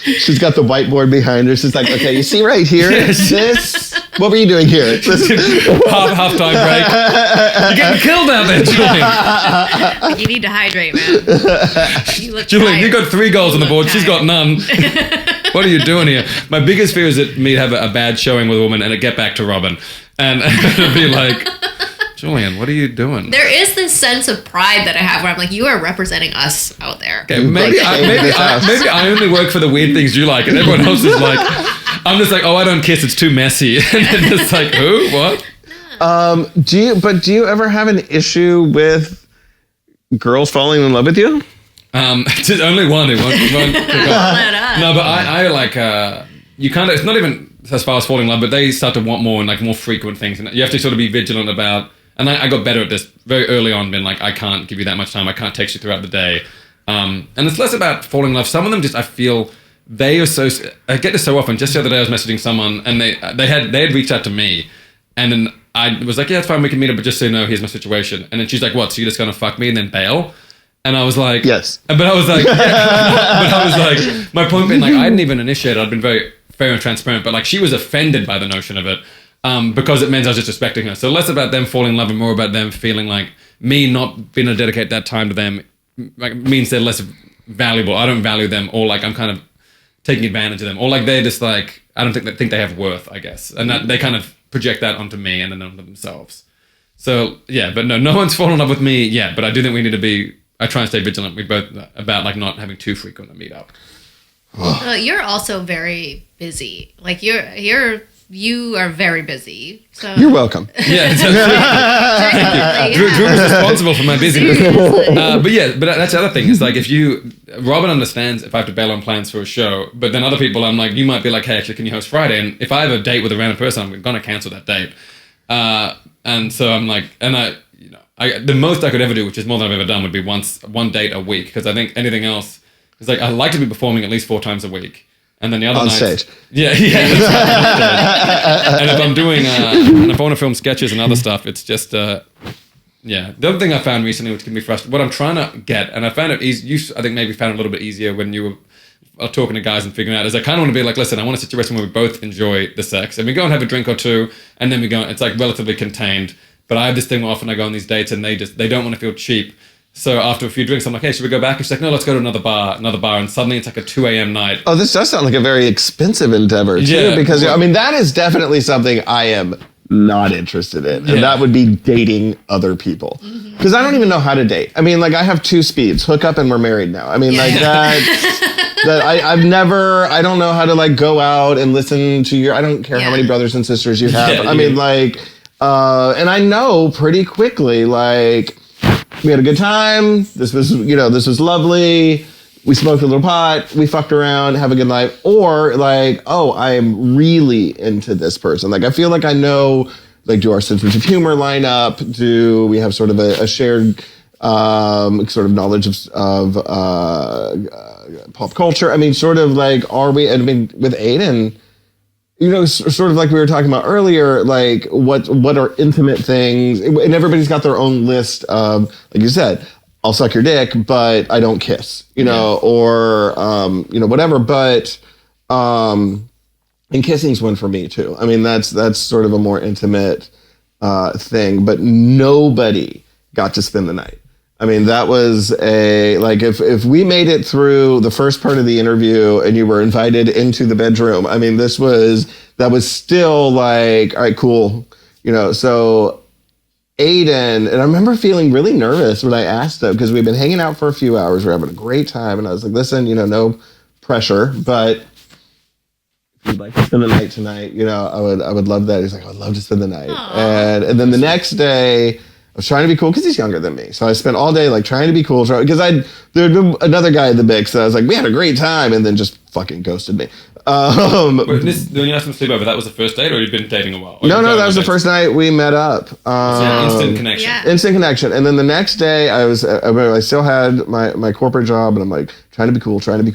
A: She's got the whiteboard behind her. She's like, okay, you see right here? This? What were you doing here?
B: Half-time break. You're getting killed out there, Julian.
C: You need to hydrate, man.
B: Julian, you got 3 goals on the board. She's got none. What are you doing here? My biggest fear is that me have a bad showing with a woman and it get back to Robin. And it'll be like, Julian, what are you doing?
C: There is this sense of pride that I have where I'm like, you are representing us out there.
B: Okay, maybe I only work for the weird things you like, and everyone else is like, I'm just like, oh, I don't kiss, it's too messy. And then it's like, who? What?
A: Do you ever have an issue with girls falling in love with you?
B: There's only one who won't No, but I like, you kind of, it's not even as far as falling in love, but they start to want more and like more frequent things. And you have to sort of be vigilant about. And I got better at this very early on, being like, I can't give you that much time. I can't text you throughout the day. And it's less about falling in love. Some of them just, I feel, they are so, I get this so often. Just the other day I was messaging someone and they had reached out to me. And then I was like, yeah, it's fine, we can meet up, but just so you know, here's my situation. And then she's like, what, so you're just going to fuck me and then bail? And I was like,
A: yes.
B: But I was like, my point being, like, I hadn't even initiated. I'd been very fair and transparent, but like she was offended by the notion of it. Because it meant I was just respecting her. So less about them falling in love and more about them feeling like me not being able to dedicate that time to them like means they're less valuable. I don't value them, or like I'm kind of taking advantage of them, or like they're just like, I don't think they have worth, I guess, and that they kind of project that onto me and then onto themselves. So yeah, but no one's fallen in love with me yet. But I do think we need to be. I try and stay vigilant. We both about like not having too frequent a meetup.
C: You're also very busy. Like you are very busy. So
A: You're welcome.
B: Yeah,
C: Genuinely,
B: Drew is responsible for my busyness.
C: Seriously.
B: But that's the other thing is like Robin understands if I have to bail on plans for a show, but then other people I'm like, you might be like, hey, actually, can you host Friday? And if I have a date with a random person, I'm gonna cancel that date. And so I'm like, the most I could ever do, which is more than I've ever done, would be one date a week, because I think anything else is like I like to be performing at least 4 times a week. And then the other
A: on
B: nights,
A: stage.
B: Yeah. And if I'm doing, and if I want to film sketches and other stuff, it's just, The other thing I found recently, which can be frustrating, what I'm trying to get, and I found it easy. You, I think, maybe found it a little bit easier when you were talking to guys and figuring out, is I kind of want to be like, listen, I want a situation where we both enjoy the sex, and we go and have a drink or two, and then we go. It's like relatively contained. But I have this thing where often I go on these dates, and they don't want to feel cheap. So after a few drinks, I'm like, hey, should we go back? And she's like, no, let's go to another bar. And suddenly it's like a 2 a.m. night.
A: Oh, this does sound like a very expensive endeavor, too.
B: Yeah.
A: Because, I mean, that is definitely something I am not interested in. And that would be dating other people. Because I don't even know how to date. I mean, like, I have 2 speeds. Hook up and we're married now. I mean, like, I don't know how to, like, go out and listen to I don't care how many brothers and sisters you have. I mean, like, and I know pretty quickly, like, we had a good time. This was lovely. We smoked a little pot. We fucked around. Have a good night. Or like, oh, I'm really into this person. Like, I feel like I know, like, do our senses of humor line up? Do we have sort of a shared sort of knowledge of pop culture? I mean, sort of like, are we, I mean, with Aiden, sort of like we were talking about earlier, like what are intimate things, and everybody's got their own list of, like you said, I'll suck your dick, but I don't kiss, or whatever. But and kissing's one for me too. I mean, that's sort of a more intimate thing, but nobody got to spend the night. I mean, that was if we made it through the first part of the interview and you were invited into the bedroom, I mean, that was still like, all right, cool. So Aiden, and I remember feeling really nervous when I asked him, because we've been hanging out for a few hours. We're having a great time. And I was like, listen, no pressure, but if you'd like to spend the night tonight, I would love that. He's like, I would love to spend the night. And then the next day, I was trying to be cool because he's younger than me. So I spent all day like trying to be cool because there'd been another guy in the mix. So I was like, we had a great time, and then just fucking ghosted me.
B: When you asked him to sleep over, that was the first date, or you'd been dating a while?
A: No, that was the first night we met up.
B: Instant connection. Yeah.
A: Instant connection. And then the next day I still had my corporate job, and I'm like trying to be cool. And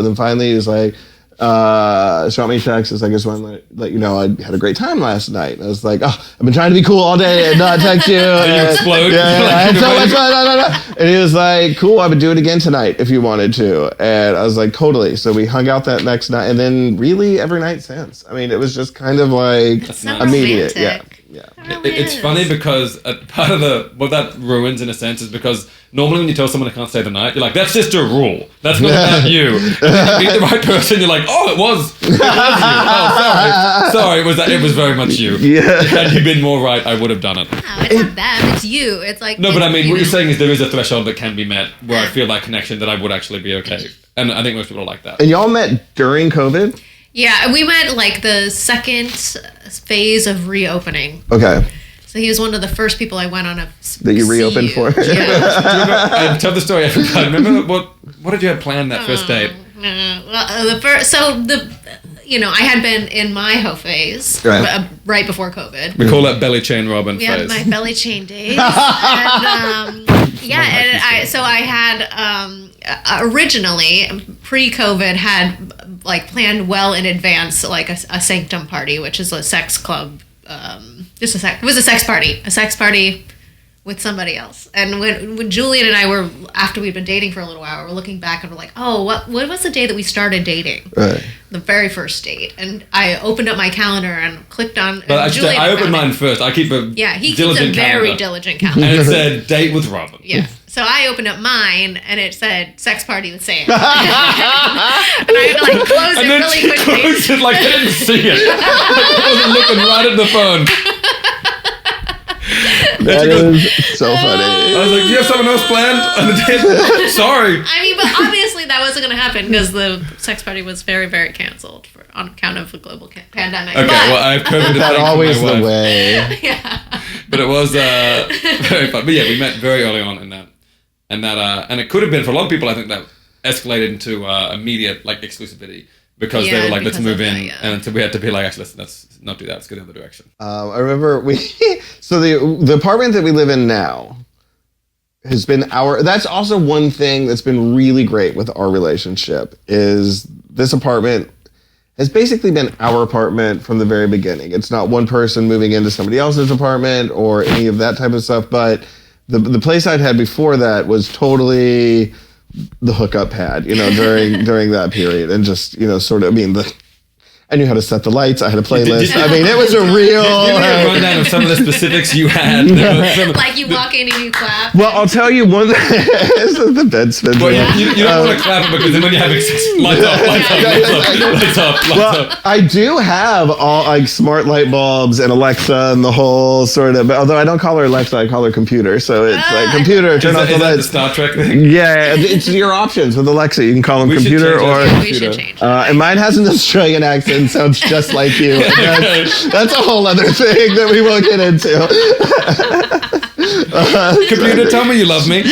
A: then finally he was like, shot me a text. It's like, I just want to let you know I had a great time last night. And I was like, oh, I've been trying to be cool all day and not text you.
B: And you explode.
A: Yeah, I had so much fun. And he was like, cool, I would do it again tonight if you wanted to. And I was like, totally. So we hung out that next night, and then really every night since. I mean, it was just kind of like immediate.
C: Romantic.
A: Yeah.
B: It's funny because part of what that ruins in a sense is because normally when you tell someone they can't stay the night, you're like, that's just a rule. That's not about you. And then you meet the right person, you're like, oh, it was you. Oh, sorry. It was very much you.
A: Yeah.
B: Had you been more right, I would have done it.
C: No, it's not them. It's you. It's like
B: no, but I mean, what you're saying is there is a threshold that can be met where I feel that connection that I would actually be okay, and I think most people are like that.
A: And y'all met during COVID?
C: Yeah, we went like the second phase of reopening.
A: Okay.
C: So he was one of the first people I went on
A: that you reopened for.
C: Yeah.
B: Tell the story. I remember what did you have planned that first date?
C: I had been in my hoe phase right before COVID.
B: We call that belly chain Robin phase.
C: Yeah, my belly chain days. I had originally pre-COVID had like planned well in advance like a sanctum party, which is a sex club. It was a sex party with somebody else. And when Julian and I were, after we'd been dating for a little while, we're looking back and we're like, oh, what was the day that we started dating? Right. The very first date. And I opened up my calendar and clicked on.
B: I opened mine first. I keep a
C: he keeps a very diligent calendar.
B: And it said date with Robin.
C: Yeah. So I opened up mine, and it said "sex party with Sam," and I had to like close it
B: And then
C: really
B: she
C: quickly.
B: closed it like I didn't see it. I wasn't looking right at the phone.
A: That is so funny.
B: I was like, "Do you have someone else planned?" And it did. Sorry.
C: I mean, but obviously that wasn't going to happen because the sex party was very, very canceled on account of the global pandemic.
B: Okay,
C: but,
B: well, I have COVID to
A: Not
B: thank for
A: always
B: my
A: the
B: wife.
A: way.
C: yeah.
B: But it was very fun. But yeah, we met very early on in that, and it could have been for a lot of people. I think that escalated into immediate like exclusivity because they
C: Yeah,
B: were like, "Let's
C: because
B: move
C: of
B: in,"
C: that, yeah.
B: and so we had to be like, "Actually, let's not do that. Let's go the other direction."
A: I remember so the apartment that we live in now has been that's also one thing that's been really great with our relationship is this apartment has basically been our apartment from the very beginning. It's not one person moving into somebody else's apartment or any of that type of stuff, but the place I'd had before that was totally the hookup pad, during that period, and just, sort of, I knew how to set the lights. I had a playlist. It was a real.
B: Give me a rundown of some of the specifics you had.
C: Like you walk in and you clap.
A: Well, I'll tell you one. The bed spins.
B: Well, you don't want to clap it because then when you have lights off.
A: Well, I do have all like smart light bulbs and Alexa and the whole sort of. Although I don't call her Alexa, I call her computer. So it's like computer, turn off the
B: Is that the
A: lights.
B: Star Trek thing?
A: Yeah, it's your options with Alexa. You can call them
B: We should
A: computer
B: change
A: or.
B: that.
C: We should change.
A: And mine has an Australian accent, sounds just like you. And that's a whole other thing that we won't get into.
B: Computer, tell me you love me.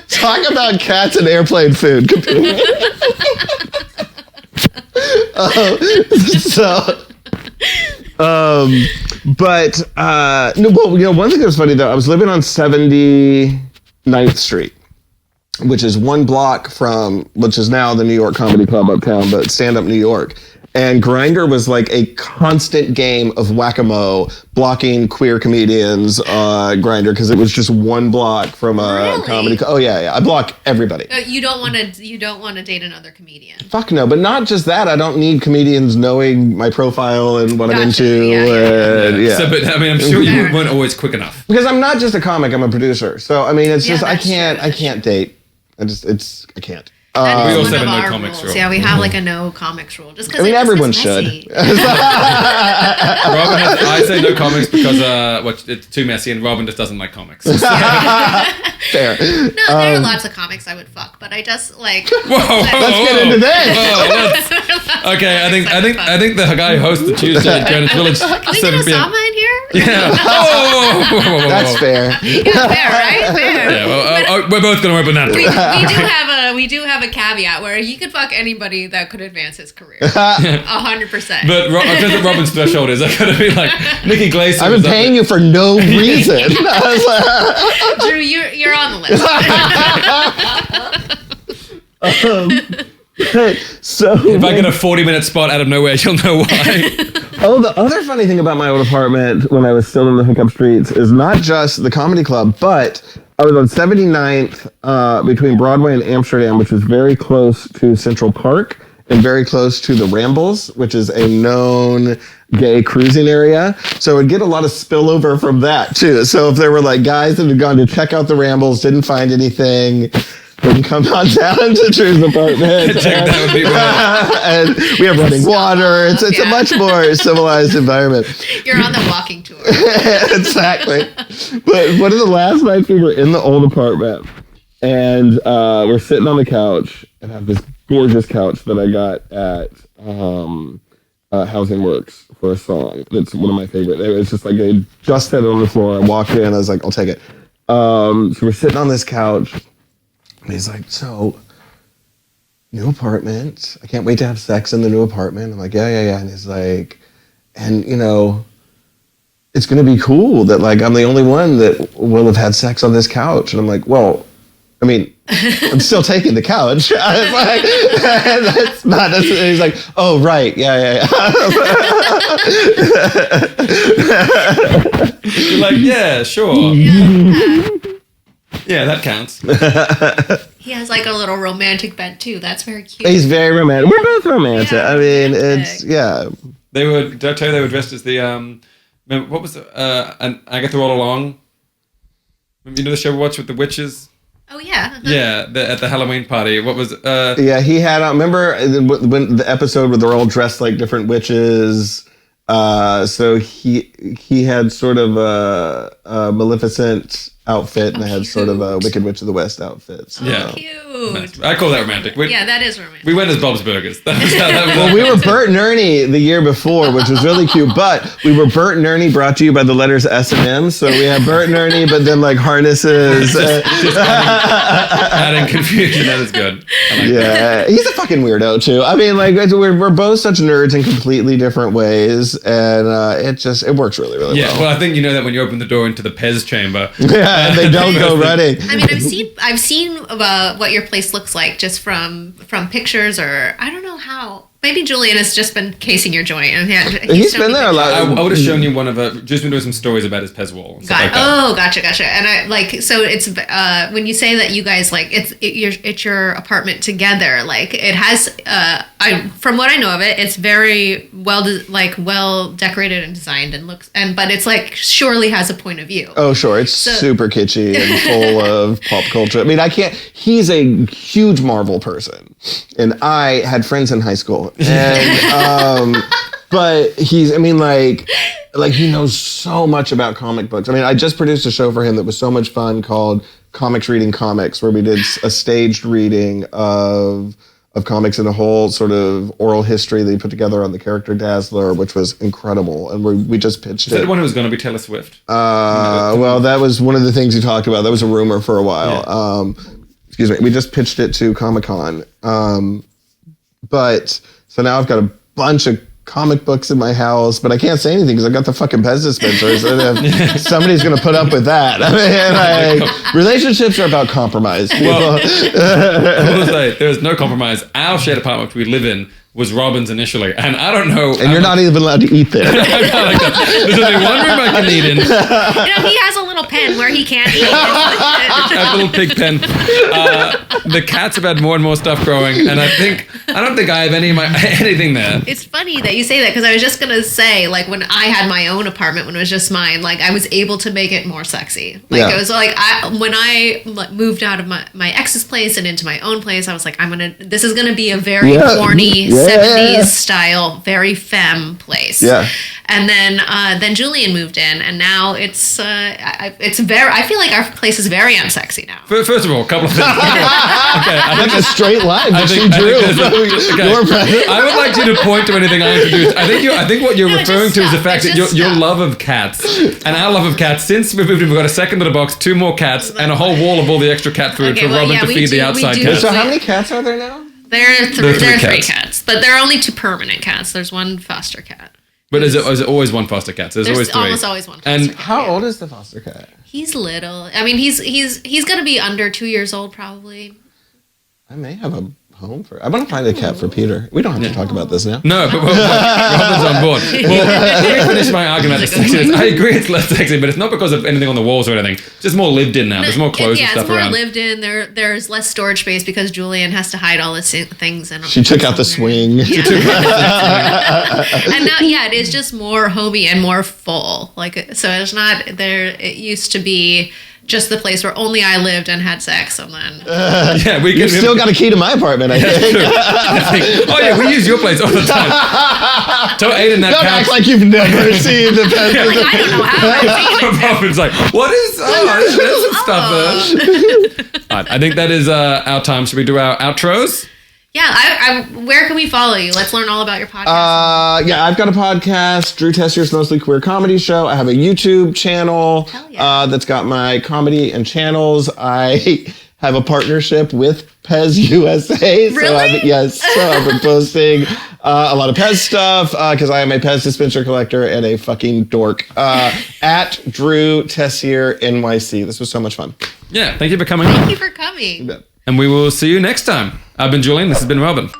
A: Talk about cats and airplane food. Computer. One thing that was funny though, I was living on 79th Street, which is one block from, which is now the New York Comedy Club uptown, but Stand Up New York. And Grindr was like a constant game of whack-a-mole, blocking queer comedians Grindr, because it was just one block from a
C: Really?
A: comedy. Oh yeah, I block everybody.
C: You don't want to date another comedian.
A: Fuck no, but not just that. I don't need comedians knowing my profile and what I'm
C: Gotcha.
A: into.
C: Yeah.
B: So, but I'm sure you weren't always quick enough.
A: Because I'm not just a comic, I'm a producer. So it's
C: Yeah,
A: just I
C: that's true.
A: can't date. I can't.
C: That
B: We
C: is
B: also
C: one
B: have
C: of
B: a no
C: our
B: comics
C: rules.
B: rule.
C: Yeah, we have like a no comics rule. Just because
A: everyone should.
B: Robin I say no comics because it's too messy, and Robin just doesn't like comics.
A: Fair.
C: No, there are lots of comics I would fuck, but I just like.
B: Whoa,
A: Let's get into this.
B: Okay, I think the guy who hosts the Tuesday at Greenwich Village.
C: Can we get Osama in here?
B: Yeah. Whoa.
A: That's fair.
C: Yeah, fair, right? Fair.
B: Yeah, well, we're both going to open that door.
C: We do have a caveat where he could fuck anybody that could advance his career. 100%.
B: But because of Robin's threshold is, I gotta be like Nikki Glaser.
A: I've been paying you for no reason.
C: Drew, you're on the list.
A: So
B: If I get a 40-minute spot out of nowhere, you'll know why.
A: the other funny thing about my old apartment when I was still in the hookup streets is not just the comedy club, but I was on 79th between Broadway and Amsterdam, which is very close to Central Park and very close to the Rambles, which is a known gay cruising area. So it'd get a lot of spillover from that too. So if there were like guys that had gone to check out the Rambles, didn't find anything, they can come on down to Drew's apartment.
B: Check that would be well.
A: And we have running water. It's a much more civilized environment.
C: You're on the walking tour.
A: Exactly. But one of the last nights we were in the old apartment, and we're sitting on the couch, and I have this gorgeous couch that I got at Housing Works for a song. It's one of my favorite. It was just like I just had it on the floor. I walked in, I was like, I'll take it. So we're sitting on this couch, and he's like, so, new apartment. I can't wait to have sex in the new apartment. I'm like, yeah. And he's like, and it's going to be cool that like I'm the only one that will have had sex on this couch. And I'm like, well, I mean, I'm still taking the couch. I was like, that's not necessarily. He's like, oh, right. Yeah.
B: You're like, yeah, sure. Yeah, that counts.
C: He has like a little romantic bent too. That's very cute.
A: He's very romantic. We're both romantic.
C: Yeah,
A: I mean,
C: romantic.
A: did
B: I tell you they were dressed as the, what was it? And Agatha All Along? You know the show we watched with the witches?
C: Oh yeah.
B: Yeah, at the Halloween party. What was
A: Yeah, he had. Remember when the episode where they're all dressed like different witches? So he had sort of a Maleficent outfit, and I had sort of a Wicked Witch of the West outfit. So.
B: Yeah.
C: Cute.
B: Nice. I call that romantic.
C: Yeah, that is romantic.
B: We went as Bob's Burgers. That was
A: Well, we were Bert and Ernie the year before, which was really cute. But we were Bert and Ernie, brought to you by the letters S and M. So we had Bert and Ernie, but then like harnesses.
B: just adding confusion. That is good. I like that.
A: Yeah, he's a fucking weirdo too. I mean, like we're both such nerds in completely different ways, and it works really well.
B: Yeah, well, I think you know that when you open the door into the Pez chamber.
A: Yeah, they don't go running.
C: I mean, I've seen what your place looks like just from pictures, or I don't know how. Maybe Julian has just been casing your joint. And
A: he's been there a lot.
B: I would have shown you one of just been doing some stories about his Pez wall.
C: Gotcha. And I like, so it's when you say that you guys like it's your apartment together. Like it has. From what I know of it, it's very well decorated and designed and but it's like surely has a point of view.
A: Oh sure, it's super kitschy and full of pop culture. I mean, he's a huge Marvel person, and I had friends in high school. And but he knows so much about comic books. I mean, I just produced a show for him that was so much fun called Comics Reading Comics, where we did a staged reading of comics and a whole sort of oral history that he put together on the character Dazzler, which was incredible. And we just pitched it.
B: Is that the one who was going to be Taylor Swift?
A: Well, that was one of the things he talked about. That was a rumor for a while.
B: Yeah.
A: Excuse me. We just pitched it to Comic-Con. But so now I've got a bunch of comic books in my house, but I can't say anything because I've got the fucking Pez dispensers. And somebody's going to put up with that. I mean, relationships are about compromise.
B: Well, I will say, there's no compromise. Our shared apartment we live in was Robin's initially, and I don't know.
A: And you're not even allowed to eat there.
B: There's only one room I can eat in.
C: He has a little pen where he can't eat.
B: A little pig pen. The cats have had more and more stuff growing, and I don't think I have anything there.
C: It's funny that you say that because I was just gonna say, like, when I had my own apartment, when it was just mine, like I was able to make it more sexy. Like it was like when I moved out of my ex's place and into my own place, I was like, this is gonna be a very corny 70s style, very femme place. Yeah. And then Julian moved in, and now it's very. I feel like our place is very unsexy now.
B: First of all, a couple of things.
A: That's a straight line. I
B: would like you to point to anything I introduced. I think what you're referring to is the fact that your love of cats and our love of cats. Since we moved in, we've got a second little box, 2 more cats, and a whole wall of all the extra cat food for Robin to feed the outside cats.
A: So how many cats are there now?
C: There are 3 cats, but there are only 2 permanent cats. There's 1 foster cat.
B: But is it always 1 foster cat? So there's always 3.
C: Almost always 1 foster
B: and
C: cat.
A: How old is the foster cat?
C: He's little. I mean, he's going to be under 2 years old probably.
A: I may have a home for. I want to find a cat for Peter. We don't have to talk about this now.
B: No, but Robin's on board. Well, let me finish my argument about the sexiness. I agree it's less sexy, but it's not because of anything on the walls or anything. It's just more lived in now. There's more clothes and stuff around.
C: Yeah, it's more lived in. There's less storage space because Julian has to hide all his things.
A: She took out the swing.
C: Yeah. And now, it is just more homey and more full. Like, so it's not there. It used to be just the place where only I lived and had sex, and then
A: you still got a key to my apartment. I think.
B: Oh yeah, we use your place all the time. Don't Aiden that.
A: Don't act like you've never seen the Pez.
C: I don't know how I've seen it.
B: Robin's like, what is? There's some stuff there. All right, I think that is our time. Should we do our outros?
C: Yeah, where can we follow you? Let's learn all about your podcast.
A: I've got a podcast, Drew Tessier's Mostly Queer Comedy Show. I have a YouTube channel that's got my comedy and channels. I have a partnership with Pez USA.
C: Really?
A: So I've been posting a lot of Pez stuff because I am a Pez dispenser collector and a fucking dork. At Drew Tessier NYC. This was so much fun.
B: Yeah, thank you for coming.
C: Thank you for coming.
B: And we will see you next time. I've been Julian. This has been Robin.